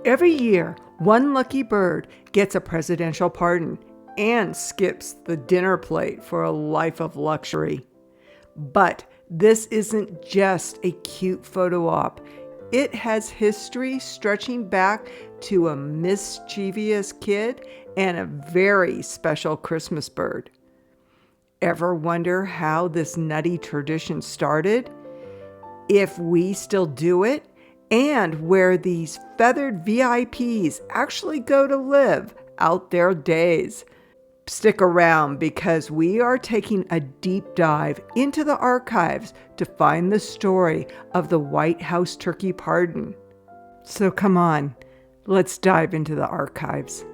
Every year, one lucky bird gets a presidential pardon and skips the dinner plate for a life of luxury. But this isn't just a cute photo op. It has history stretching back to a mischievous kid and a very special Christmas bird. Ever wonder how this nutty tradition started? If we still do it? And where these feathered VIPs actually go to live out their days. Stick around because we are taking a deep dive into the archives to find the story of the White House turkey pardon. So come on, let's dive into the archives.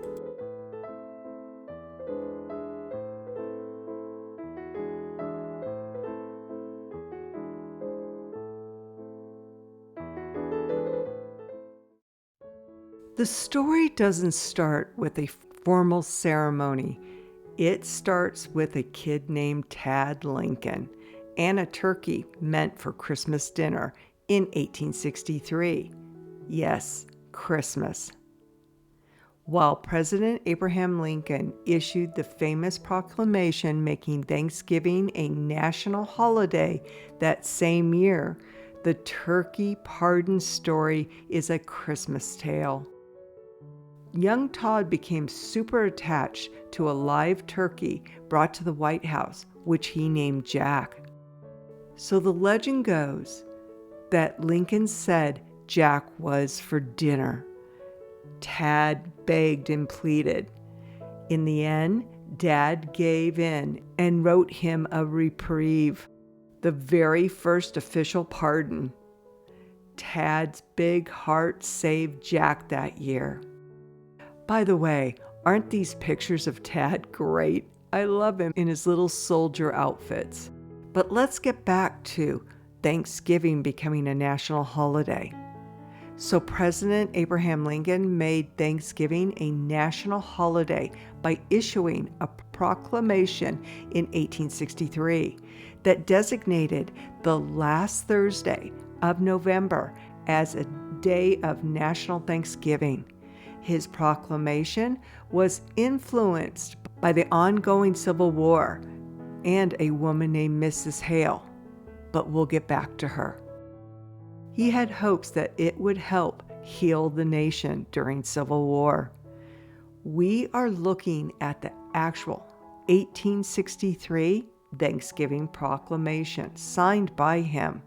The story doesn't start with a formal ceremony. It starts with a kid named Tad Lincoln and a turkey meant for Christmas dinner in 1863. Yes, Christmas. While President Abraham Lincoln issued the famous proclamation making Thanksgiving a national holiday that same year, the turkey pardon story is a Christmas tale. Young Todd became super attached to a live turkey brought to the White House, which he named Jack. So the legend goes that Lincoln said Jack was for dinner. Tad begged and pleaded. In the end, Dad gave in and wrote him a reprieve, the very first official pardon. Tad's big heart saved Jack that year. By the way, aren't these pictures of Tad great? I love him in his little soldier outfits. But let's get back to Thanksgiving becoming a national holiday. So President Abraham Lincoln made Thanksgiving a national holiday by issuing a proclamation in 1863 that designated the last Thursday of November as a day of national Thanksgiving. His proclamation was influenced by the ongoing Civil War and a woman named Mrs. Hale, but we'll get back to her. He had hopes that it would help heal the nation during Civil War. We are looking at the actual 1863 Thanksgiving proclamation signed by him.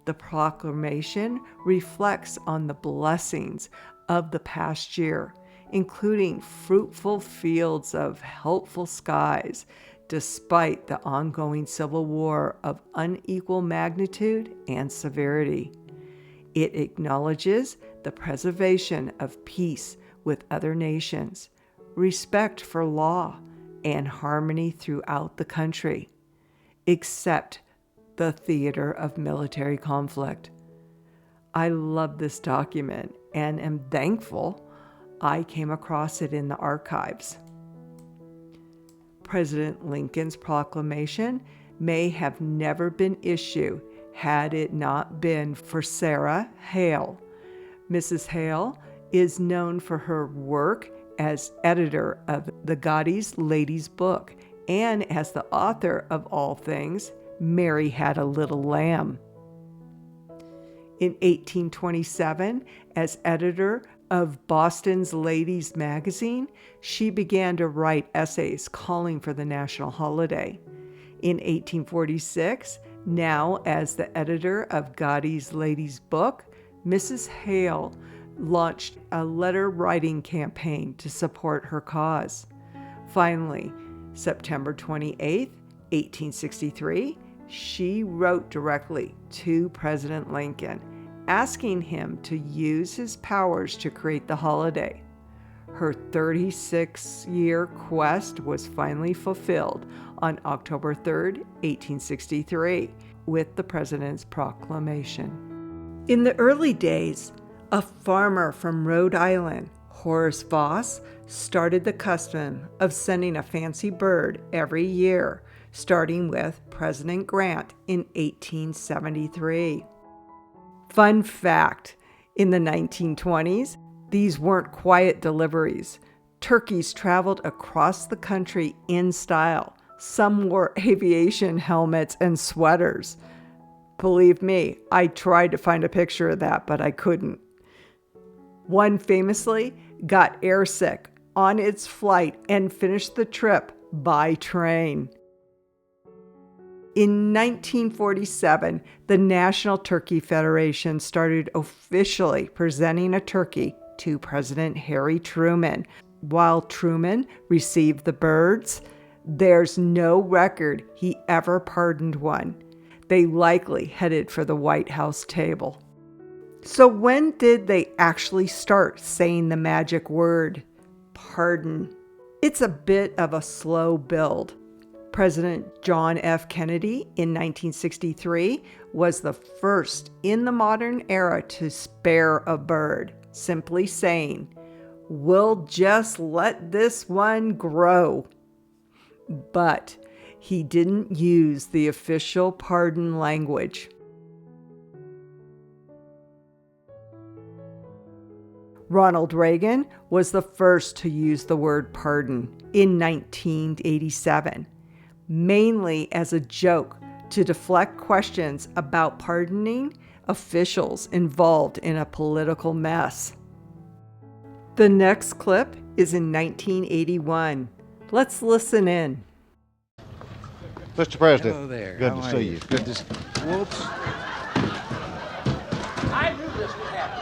The proclamation reflects on the blessings of the past year, including fruitful fields of helpful skies, despite the ongoing civil war of unequal magnitude and severity. It acknowledges the preservation of peace with other nations, respect for law, and harmony throughout the country, except the theater of military conflict. I love this document and am thankful I came across it in the archives. President Lincoln's proclamation may have never been issued had it not been for Sarah Hale. Mrs. Hale is known for her work as editor of the Godey's Lady's Book and as the author of all things Mary Had a Little Lamb. In 1827, as editor of Boston's Ladies Magazine, she began to write essays calling for the national holiday. In 1846, now as the editor of Godey's Lady's Book, Mrs. Hale launched a letter writing campaign to support her cause. Finally, September 28, 1863, she wrote directly to President Lincoln, asking him to use his powers to create the holiday. Her 36-year quest was finally fulfilled on October 3, 1863, with the president's proclamation. In the early days, a farmer from Rhode Island, Horace Voss, started the custom of sending a fancy bird every year, starting with President Grant in 1873. Fun fact, in the 1920s, These weren't quiet deliveries. Turkeys traveled across the country in style. Some wore aviation helmets and sweaters. Believe me, I tried to find a picture of that, but I couldn't. One famously got airsick on its flight and finished the trip by train. In 1947, the National Turkey Federation started officially presenting a turkey to President Harry Truman. While Truman received the birds, there's no record he ever pardoned one. They likely headed for the White House table. So when did they actually start saying the magic word, pardon? It's a bit of a slow build. President John F. Kennedy in 1963 was the first in the modern era to spare a bird, simply saying, "We'll just let this one grow." But he didn't use the official pardon language. Ronald Reagan was the first to use the word pardon in 1987, mainly as a joke to deflect questions about pardoning officials involved in a political mess. The next clip is in 1981. Let's listen in. Mr. President, Hello there. good How to are see you. Good to see you. Whoops. I knew this would happen.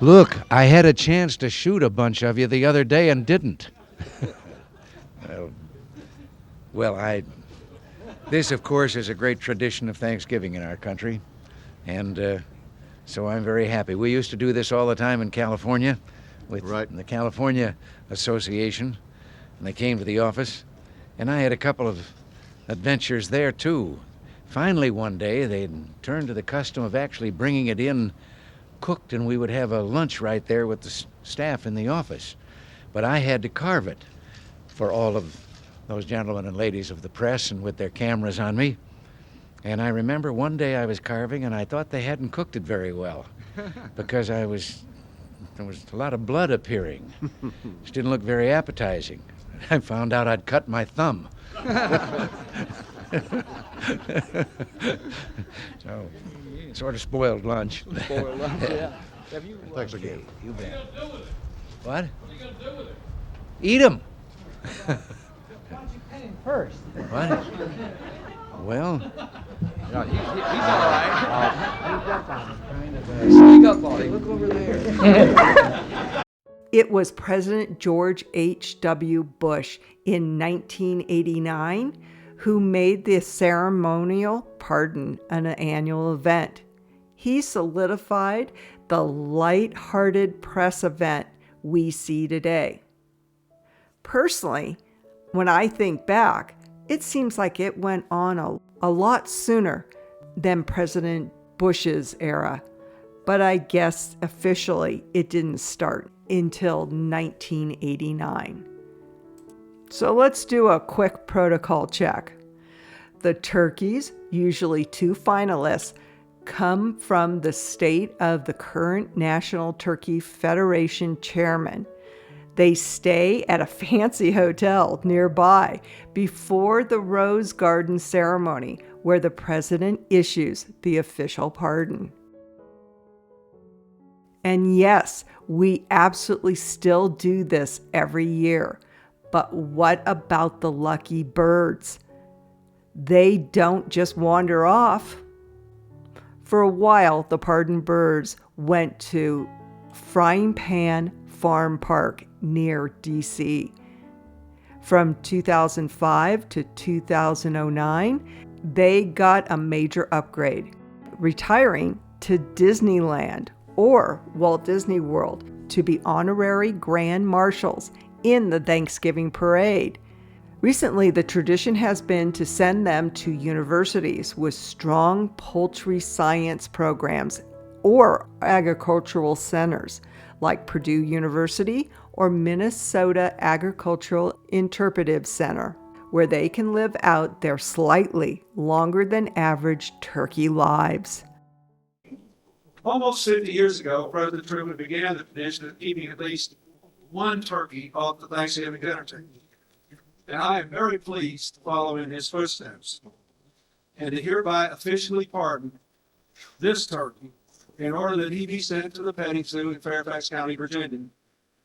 Look, I had a chance to shoot a bunch of you the other day and didn't. This, of course, is a great tradition of Thanksgiving in our country, and so I'm very happy. We used to do this all the time in California with the California Association, and they came to the office, and I had a couple of adventures there, too. Finally, one day, they turned to the custom of actually bringing it in cooked, and we would have a lunch right there with the staff in the office. But I had to carve it for all of those gentlemen and ladies of the press and with their cameras on me. And I remember one day I was carving, and I thought they hadn't cooked it very well because there was a lot of blood appearing. It didn't look very appetizing. I found out I'd cut my thumb. So, sort of spoiled lunch. Spoiled lunch, yeah. Have you, Thanks again. You bet. What? What are you going to do with it? Eat them. why don't you pay him first? What? Well, No, he's all right. sneak up on him. Look over there. It was President George H.W. Bush in 1989 who made the ceremonial pardon an annual event. He solidified the light-hearted press event we see today. Personally, when I think back, it seems like it went on a lot sooner than President Bush's era, but I guess officially it didn't start until 1989. So let's do a quick protocol check. The turkeys, usually 2 finalists, come from the state of the current National Turkey Federation chairman. They stay at a fancy hotel nearby before the Rose Garden ceremony, where the president issues the official pardon. And yes, we absolutely still do this every year. But what about the lucky birds? They don't just wander off. For a while, the pardoned birds went to Frying Pan Farm Park near D.C. From 2005 to 2009, they got a major upgrade, retiring to Disneyland or Walt Disney World to be honorary grand marshals in the Thanksgiving parade. Recently, the tradition has been to send them to universities with strong poultry science programs or agricultural centers like Purdue University or Minnesota Agricultural Interpretive Center, where they can live out their slightly longer than average turkey lives. Almost 50 years ago, President Truman began the tradition of keeping at least one turkey off the Thanksgiving dinner table. And I am very pleased to follow in his footsteps and to hereby officially pardon this turkey in order that he be sent to the petting zoo in Fairfax County, Virginia,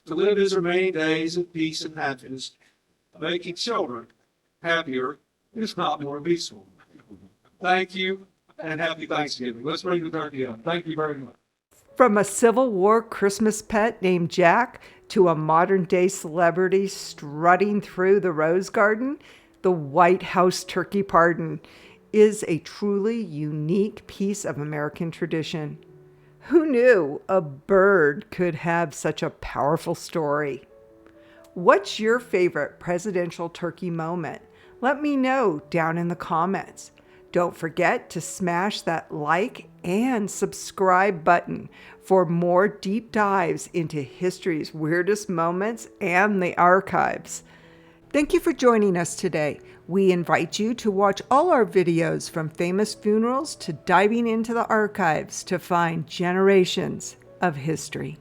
to live his remaining days in peace and happiness, making children happier, if not more peaceful. Thank you, and happy Thanksgiving. Let's bring the turkey up. Thank you very much. From a Civil War Christmas pet named Jack to a modern-day celebrity strutting through the Rose Garden, the White House turkey pardon is a truly unique piece of American tradition. Who knew a bird could have such a powerful story? What's your favorite presidential turkey moment? Let me know down in the comments. Don't forget to smash that like and subscribe button for more deep dives into history's weirdest moments and the archives. Thank you for joining us today. We invite you to watch all our videos from famous funerals to diving into the archives to find generations of history.